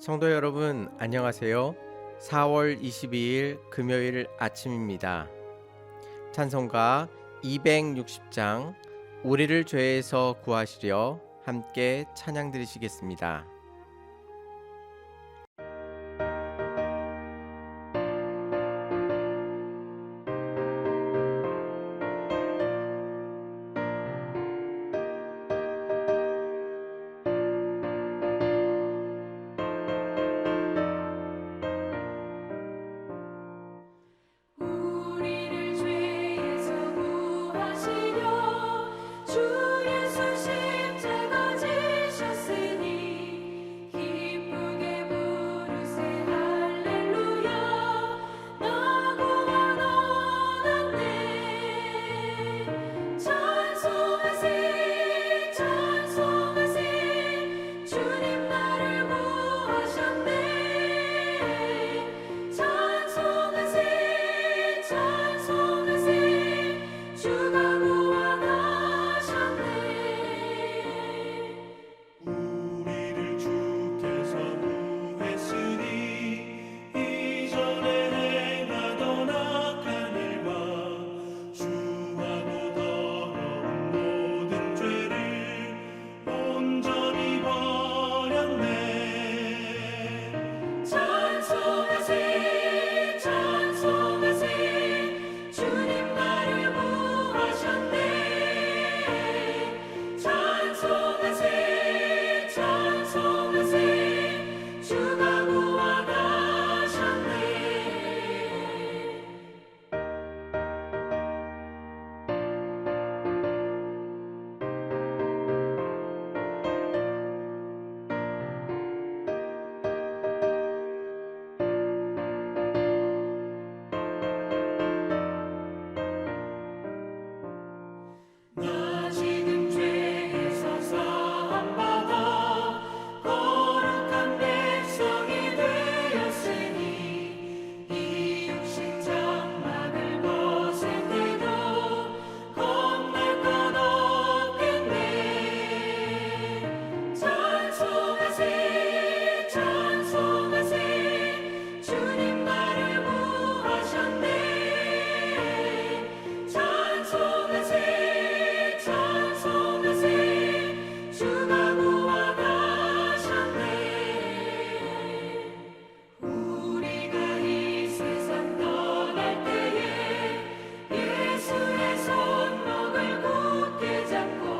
성도 여러분, 안녕하세요. 4월 22일 금요일 아침입니다. 찬송가 260장 우리를 죄에서 구하시려 함께 찬양 드리시겠습니다. 우리를 죄에서 구하시려 주 예수 십자가 지셨으니 기쁘게 부르세 할렐루야 나 구원 얻었네 찬송하세 찬송하세 주님 나를 구하셨네 찬송하세 찬송하세 주가 구원하셨네 우리를 주께서 구했으니 이전에 행하던 악한 일과 주하고 더러운 모든 죄를 온전히 버렸네 찬송하세 찬송하세 주님 나를 구하셨네 찬송하세 찬송하세 주가 구원하셨네 나 지금 죄에서 사함받아 거룩한 백성이 되었으니 이 육신 장막을 벗을 때도 겁날 것 없겠네 찬송하세 찬송하세 주님 나를 구하셨네 찬송하세 찬송하세 주가 구원하셨네 우리가 이 세상 떠날 때에 예수의 손목을 굳게 잡고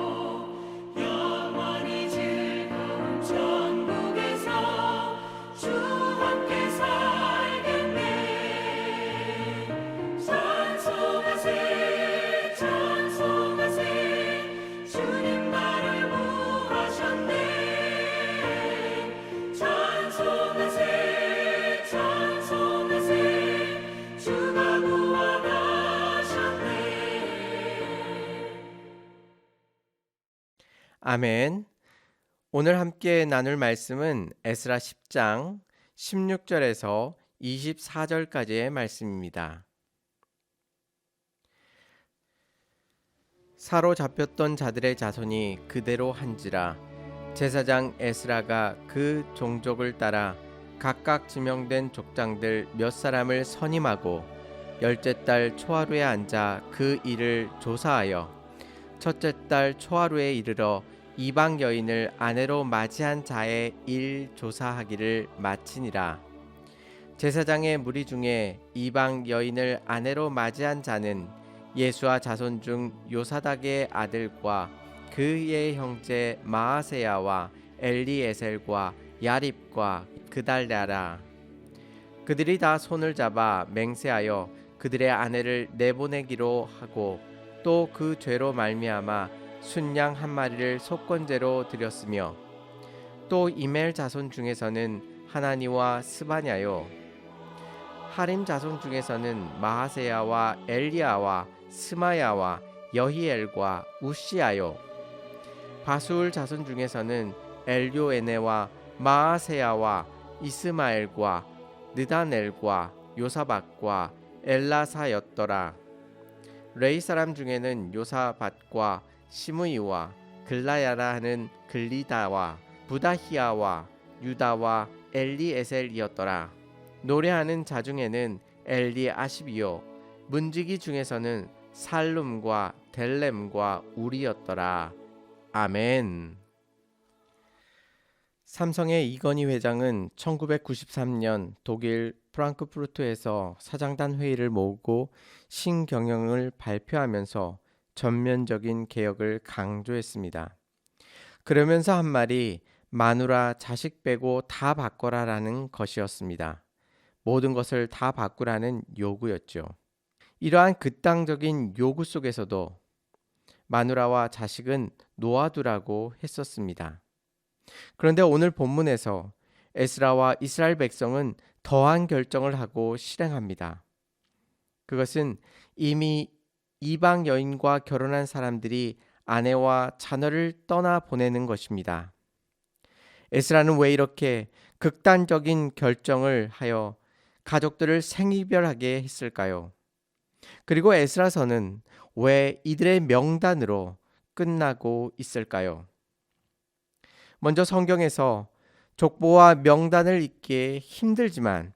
영원히 즐거운 천국에서 주 함께 살겠네 찬송하세 찬송하세 주님 나를 구하셨네 찬송하세 찬송하세 주가 구원하셨네 아멘. 오늘 함께 나눌 말씀은 에스라 10장 16절에서 24절까지의 말씀입니다. 사로잡혔던 자들의 자손이 그대로 한지라 제사장 에스라가 그 종족을 따라 각각 지명된 족장들 몇 사람을 선임하고 열째 달 초하루에 앉아 그 일을 조사하여 첫째 달 초하루에 이르러 이방 여인을 아내로 맞이한 자의 일 조사하기를 마치니라. 제사장의 무리 중에 이방 여인을 아내로 맞이한 자는 예수와 자손 중 요사닥의 아들과 그의 형제 마아세야와 엘리에셀과 야립과 그달랴라. 그들이 다 손을 잡아 맹세하여 그들의 아내를 내보내기로 하고 또 그 죄로 말미암아 순양 한 마리를 속건제로 드렸으며 또 이멜 자손 중에서는 하나니와 스바냐요 하림 자손 중에서는 마하세야와 엘리야와 스마야와 여히엘과 우시야요 바수울 자손 중에서는 엘요에네와 마하세야와 이스마엘과 느다넬과 요사박과 엘라사였더라. 레이 사람 중에는 요사밭과 시므이와 글라야라 하는 글리다와 부다히야와 유다와 엘리에셀이었더라. 노래하는 자 중에는 엘리아십이요 문지기 중에서는 살룸과 델렘과 우리였더라. 아멘. 삼성의 이건희 회장은 1993년 독일 프랑크푸르트에서 사장단 회의를 모으고 신경영을 발표하면서 전면적인 개혁을 강조했습니다. 그러면서 한 말이 마누라 자식 빼고 다 바꿔라라는 것이었습니다. 모든 것을 다 바꾸라는 요구였죠. 이러한 극단적인 요구 속에서도 마누라와 자식은 놓아두라고 했었습니다. 그런데 오늘 본문에서 에스라와 이스라엘 백성은 더한 결정을 하고 실행합니다. 그것은 이미 이방 여인과 결혼한 사람들이 아내와 자녀를 떠나 보내는 것입니다. 에스라는 왜 이렇게 극단적인 결정을 하여 가족들을 생이별하게 했을까요? 그리고 에스라서는 왜 이들의 명단으로 끝나고 있을까요? 먼저 성경에서 족보와 명단을 읽기에 힘들지만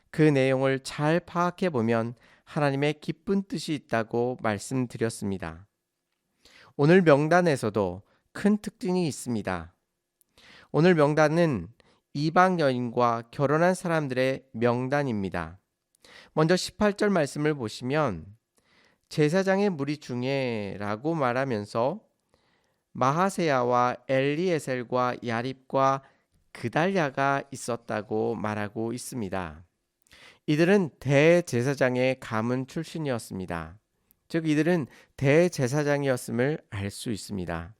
그 내용을 잘 파악해 보면 하나님의 기쁜 뜻이 있다고 말씀드렸습니다. 오늘 명단에서도 큰 특징이 있습니다. 오늘 명단은 이방 여인과 결혼한 사람들의 명단입니다. 먼저 18절 말씀을 보시면 제사장의 무리 중에 라고 말하면서 마하세야와 엘리에셀과 야립과 그달랴가 있었다고 말하고 있습니다. 이들은 대제사장의 가문 출신이었습니다. 즉 이들은 대제사장이었음을 알 수 있습니다.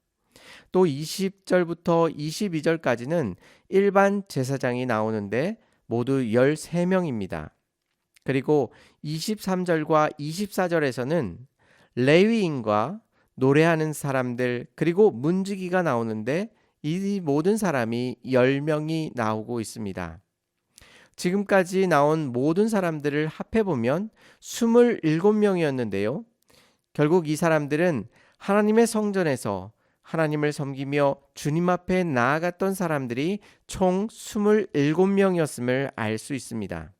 또 20절부터 22절까지는 일반 제사장이 나오는데 모두 13명입니다. 그리고 23절과 24절에서는 레위인과 노래하는 사람들 그리고 문지기가 나오는데 이 모든 사람이 10명이 나오고 있습니다. 지금까지 나온 모든 사람들을 합해보면 27명이었는데요. 결국 이 사람들은 하나님의 성전에서 하나님을 섬기며 주님 앞에 나아갔던 사람들이 총 27명이었음을 알 수 있습니다.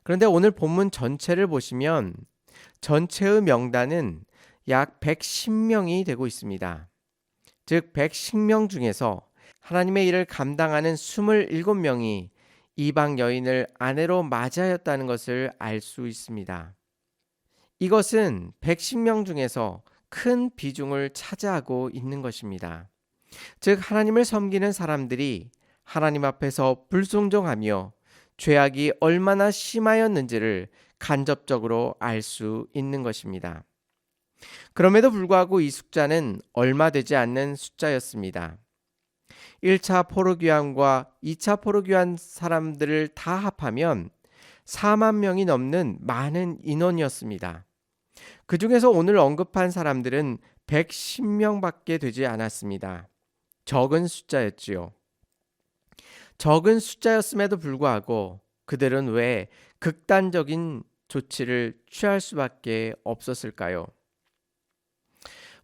그런데 오늘 본문 전체를 보시면 전체의 명단은 약 110명이 되고 있습니다. 즉 110명 중에서 하나님의 일을 감당하는 27명이 이방 여인을 아내로 맞이하였다는 것을 알 수 있습니다. 이것은 110명 중에서 큰 비중을 차지하고 있는 것입니다. 즉 하나님을 섬기는 사람들이 하나님 앞에서 불순종하며 죄악이 얼마나 심하였는지를 간접적으로 알 수 있는 것입니다. 그럼에도 불구하고 이 숫자는 얼마 되지 않는 숫자였습니다. 1차 포로귀환과 2차 포로귀환 사람들을 다 합하면 4만 명이 넘는 많은 인원이었습니다. 그 중에서 오늘 언급한 사람들은 110명밖에 되지 않았습니다. 적은 숫자였지요. 적은 숫자였음에도 불구하고 그들은 왜 극단적인 조치를 취할 수밖에 없었을까요?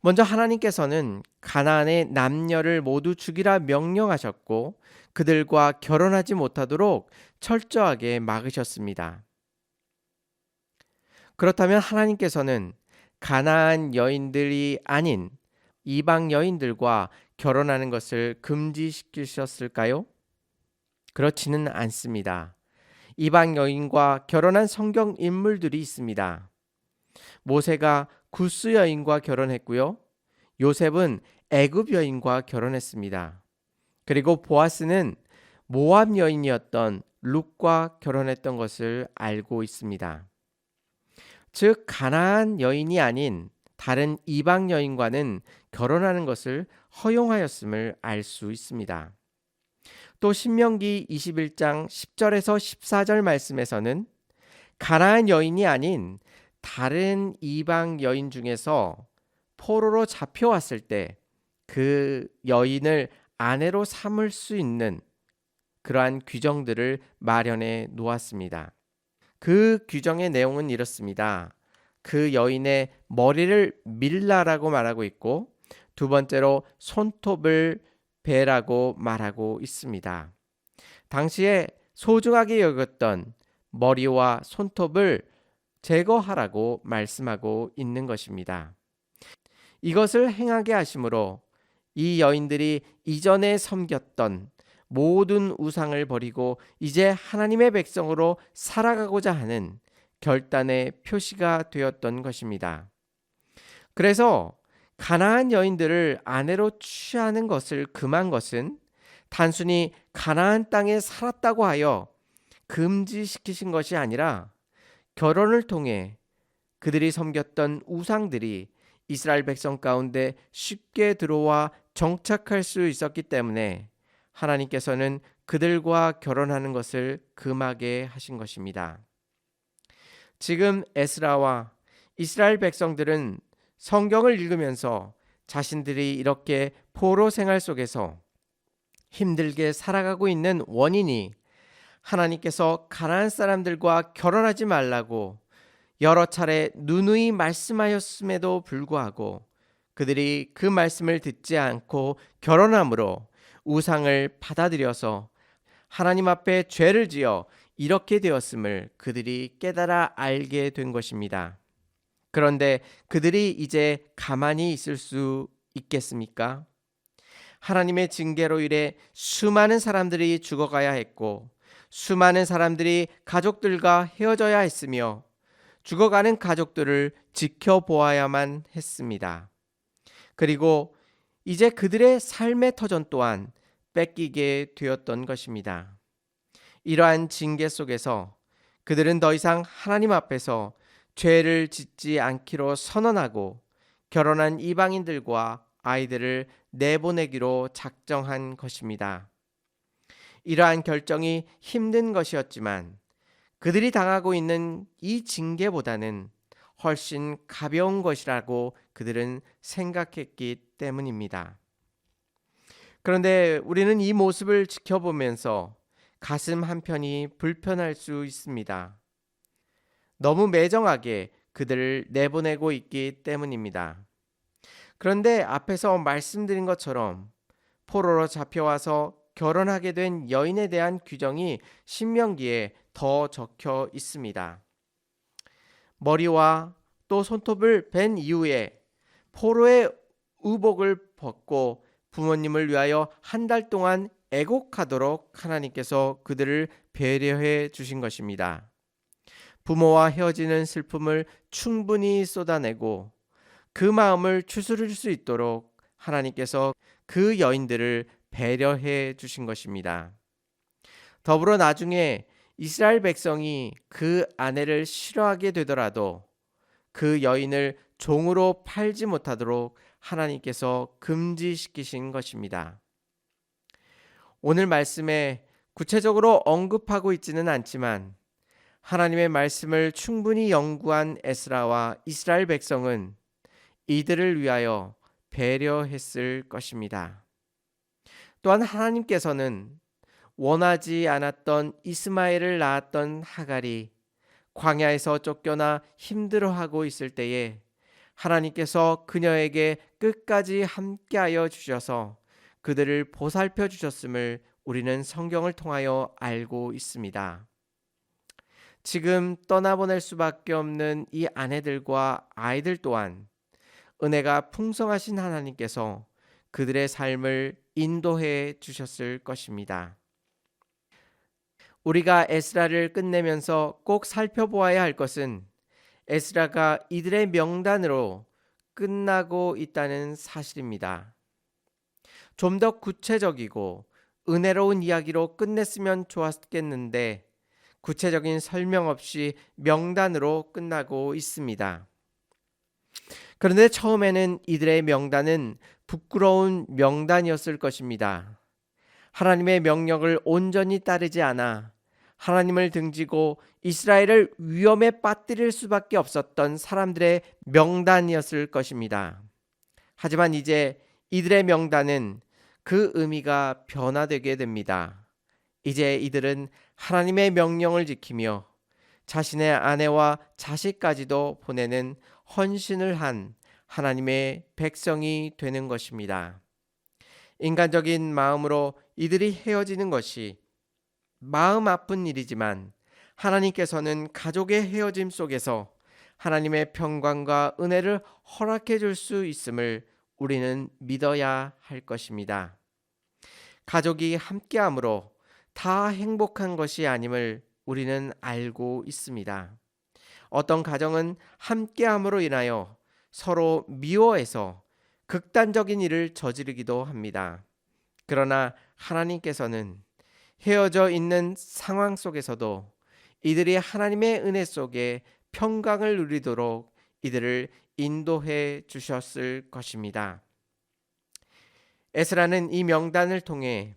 먼저 하나님께서는 가나안의 남녀를 모두 죽이라 명령하셨고 그들과 결혼하지 못하도록 철저하게 막으셨습니다. 그렇다면 하나님께서는 가나안 여인들이 아닌 이방 여인들과 결혼하는 것을 금지시키셨을까요? 그렇지는 않습니다. 이방 여인과 결혼한 성경 인물들이 있습니다. 모세가 구스 여인과 결혼했고요. 요셉은 애굽 여인과 결혼했습니다. 그리고 보아스는 모압 여인이었던 룻과 결혼했던 것을 알고 있습니다. 즉 가나안 여인이 아닌 다른 이방 여인과는 결혼하는 것을 허용하였음을 알 수 있습니다. 또 신명기 21장 10절에서 14절 말씀에서는 가나안 여인이 아닌 다른 이방 여인 중에서 포로로 잡혀왔을 때 그 여인을 아내로 삼을 수 있는 그러한 규정들을 마련해 놓았습니다. 그 규정의 내용은 이렇습니다. 그 여인의 머리를 밀라라고 말하고 있고 두 번째로 손톱을 배라고 말하고 있습니다. 당시에 소중하게 여겼던 머리와 손톱을 제거하라고 말씀하고 있는 것입니다. 이것을 행하게 하심으로 이 여인들이 이전에 섬겼던 모든 우상을 버리고 이제 하나님의 백성으로 살아가고자 하는 결단의 표시가 되었던 것입니다. 그래서 가나안 여인들을 아내로 취하는 것을 금한 것은 단순히 가나안 땅에 살았다고 하여 금지시키신 것이 아니라 결혼을 통해 그들이 섬겼던 우상들이 이스라엘 백성 가운데 쉽게 들어와 정착할 수 있었기 때문에 하나님께서는 그들과 결혼하는 것을 금하게 하신 것입니다. 지금 에스라와 이스라엘 백성들은 성경을 읽으면서 자신들이 이렇게 포로 생활 속에서 힘들게 살아가고 있는 원인이 하나님께서 가나안 사람들과 결혼하지 말라고 여러 차례 누누이 말씀하였음에도 불구하고 그들이 그 말씀을 듣지 않고 결혼함으로 우상을 받아들여서 하나님 앞에 죄를 지어 이렇게 되었음을 그들이 깨달아 알게 된 것입니다. 그런데 그들이 이제 가만히 있을 수 있겠습니까? 하나님의 징계로 인해 수많은 사람들이 죽어가야 했고 수많은 사람들이 가족들과 헤어져야 했으며 죽어가는 가족들을 지켜보아야만 했습니다. 그리고 이제 그들의 삶의 터전 또한 뺏기게 되었던 것입니다. 이러한 징계 속에서 그들은 더 이상 하나님 앞에서 죄를 짓지 않기로 선언하고 결혼한 이방인들과 아이들을 내보내기로 작정한 것입니다. 이러한 결정이 힘든 것이었지만 그들이 당하고 있는 이 징계보다는 훨씬 가벼운 것이라고 그들은 생각했기 때문입니다. 그런데 우리는 이 모습을 지켜보면서 가슴 한편이 불편할 수 있습니다. 너무 매정하게 그들을 내보내고 있기 때문입니다. 그런데 앞에서 말씀드린 것처럼 포로로 잡혀와서 결혼하게 된 여인에 대한 규정이 신명기에 더 적혀 있습니다. 머리와 또 손톱을 벤 이후에 포로의 의복을 벗고 부모님을 위하여 한 달 동안 애곡하도록 하나님께서 그들을 배려해 주신 것입니다. 부모와 헤어지는 슬픔을 충분히 쏟아내고 그 마음을 추스릴 수 있도록 하나님께서 그 여인들을 배려해 주신 것입니다. 더불어 나중에 이스라엘 백성이 그 아내를 싫어하게 되더라도 그 여인을 종으로 팔지 못하도록 하나님께서 금지시키신 것입니다. 오늘 말씀에 구체적으로 언급하고 있지는 않지만 하나님의 말씀을 충분히 연구한 에스라와 이스라엘 백성은 이들을 위하여 배려했을 것입니다. 또한 하나님께서는 원하지 않았던 이스마엘을 낳았던 하갈이 광야에서 쫓겨나 힘들어하고 있을 때에 하나님께서 그녀에게 끝까지 함께하여 주셔서 그들을 보살펴 주셨음을 우리는 성경을 통하여 알고 있습니다. 지금 떠나보낼 수밖에 없는 이 아내들과 아이들 또한 은혜가 풍성하신 하나님께서 그들의 삶을 인도해 주셨을 것입니다. 우리가 에스라를 끝내면서 꼭 살펴보아야 할 것은 에스라가 이들의 명단으로 끝나고 있다는 사실입니다. 좀 더 구체적이고 은혜로운 이야기로 끝냈으면 좋았겠는데 구체적인 설명 없이 명단으로 끝나고 있습니다. 그런데 처음에는 이들의 명단은 부끄러운 명단이었을 것입니다. 하나님의 명령을 온전히 따르지 않아 하나님을 등지고 이스라엘을 위험에 빠뜨릴 수밖에 없었던 사람들의 명단이었을 것입니다. 하지만 이제 이들의 명단은 그 의미가 변화되게 됩니다. 이제 이들은 하나님의 명령을 지키며 자신의 아내와 자식까지도 보내는 헌신을 한 하나님의 백성이 되는 것입니다. 인간적인 마음으로 이들이 헤어지는 것이 마음 아픈 일이지만 하나님께서는 가족의 헤어짐 속에서 하나님의 평강과 은혜를 허락해 줄 수 있음을 우리는 믿어야 할 것입니다. 가족이 함께함으로 다 행복한 것이 아님을 우리는 알고 있습니다. 어떤 가정은 함께함으로 인하여 서로 미워해서 극단적인 일을 저지르기도 합니다. 그러나 하나님께서는 헤어져 있는 상황 속에서도 이들이 하나님의 은혜 속에 평강을 누리도록 이들을 인도해 주셨을 것입니다. 에스라는 이 명단을 통해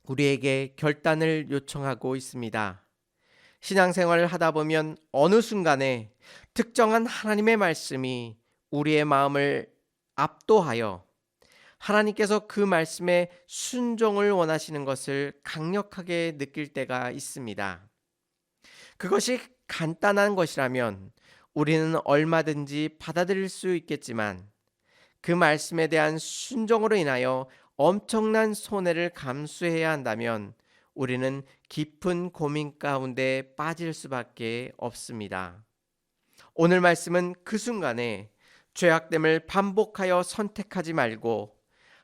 우리에게 결단을 요청하고 있습니다. 신앙생활을 하다 보면 어느 순간에 특정한 하나님의 말씀이 우리의 마음을 압도하여 하나님께서 그 말씀에 순종을 원하시는 것을 강력하게 느낄 때가 있습니다. 그것이 간단한 것이라면 우리는 얼마든지 받아들일 수 있겠지만 그 말씀에 대한 순종으로 인하여 엄청난 손해를 감수해야 한다면 우리는 깊은 고민 가운데 빠질 수밖에 없습니다. 오늘 말씀은 그 순간에 죄악됨을 반복하여 선택하지 말고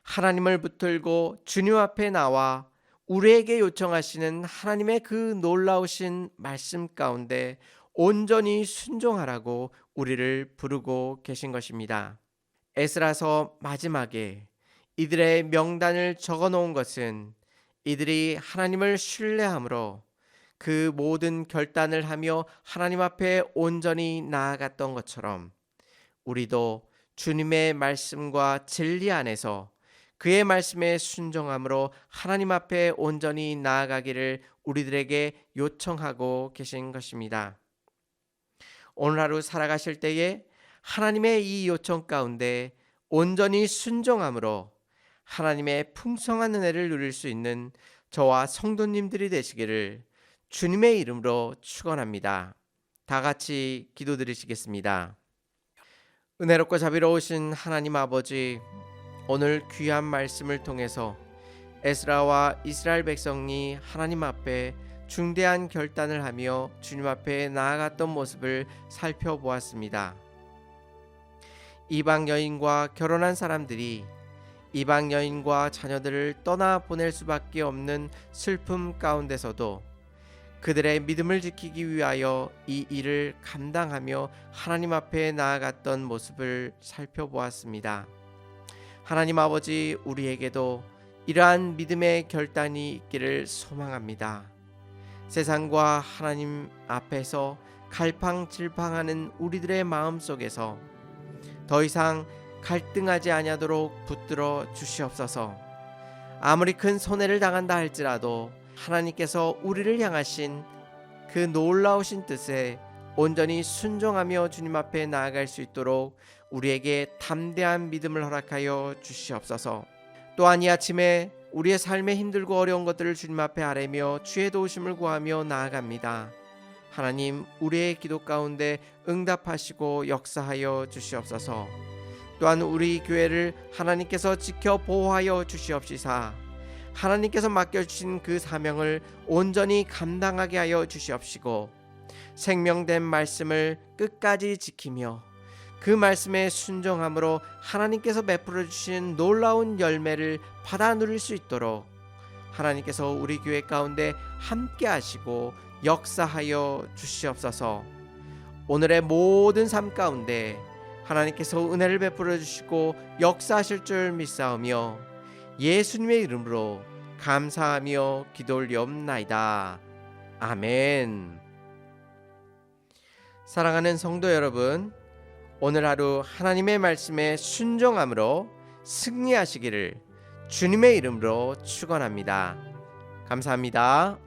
하나님을 붙들고 주님 앞에 나와 우리에게 요청하시는 하나님의 그 놀라우신 말씀 가운데 온전히 순종하라고 우리를 부르고 계신 것입니다. 에스라서 마지막에 이들의 명단을 적어 놓은 것은 이들이 하나님을 신뢰함으로 그 모든 결단을 하며 하나님 앞에 온전히 나아갔던 것처럼 우리도 주님의 말씀과 진리 안에서 그의 말씀에 순종함으로 하나님 앞에 온전히 나아가기를 우리들에게 요청하고 계신 것입니다. 오늘 하루 살아가실 때에 하나님의 이 요청 가운데 온전히 순종함으로 하나님의 풍성한 은혜를 누릴 수 있는 저와 성도님들이 되시기를 주님의 이름으로 축원합니다. 다 같이 기도드리시겠습니다. 은혜롭고 자비로우신 하나님 아버지, 오늘 귀한 말씀을 통해서 에스라와 이스라엘 백성이 하나님 앞에 중대한 결단을 하며 주님 앞에 나아갔던 모습을 살펴보았습니다. 이방 여인과 결혼한 사람들이 이방 여인과 자녀들을 떠나 보낼 수밖에 없는 슬픔 가운데서도 그들의 믿음을 지키기 위하여 이 일을 감당하며 하나님 앞에 나아갔던 모습을 살펴보았습니다. 하나님 아버지, 우리에게도 이러한 믿음의 결단이 있기를 소망합니다. 세상과 하나님 앞에서 갈팡질팡하는 우리들의 마음 속에서 더 이상 갈등하지 아니하도록 붙들어 주시옵소서. 아무리 큰 손해를 당한다 할지라도 하나님께서 우리를 향하신 그 놀라우신 뜻에 온전히 순종하며 주님 앞에 나아갈 수 있도록 우리에게 담대한 믿음을 허락하여 주시옵소서. 또한 이 아침에 우리의 삶에 힘들고 어려운 것들을 주님 앞에 아뢰며 주의 도우심을 구하며 나아갑니다. 하나님, 우리의 기도 가운데 응답하시고 역사하여 주시옵소서. 또한 우리 교회를 하나님께서 지켜 보호하여 주시옵시사 하나님께서 맡겨주신 그 사명을 온전히 감당하게 하여 주시옵시고 생명된 말씀을 끝까지 지키며 그 말씀에 순종함으로 하나님께서 베풀어 주신 놀라운 열매를 받아 누릴 수 있도록 하나님께서 우리 교회 가운데 함께 하시고 역사하여 주시옵소서. 오늘의 모든 삶 가운데 하나님께서 은혜를 베풀어 주시고 역사하실 줄 믿사오며 예수님의 이름으로 감사하며 기도 올리옵나이다. 아멘. 사랑하는 성도 여러분, 오늘 하루 하나님의 말씀에 순종함으로 승리하시기를 주님의 이름으로 축원합니다. 감사합니다.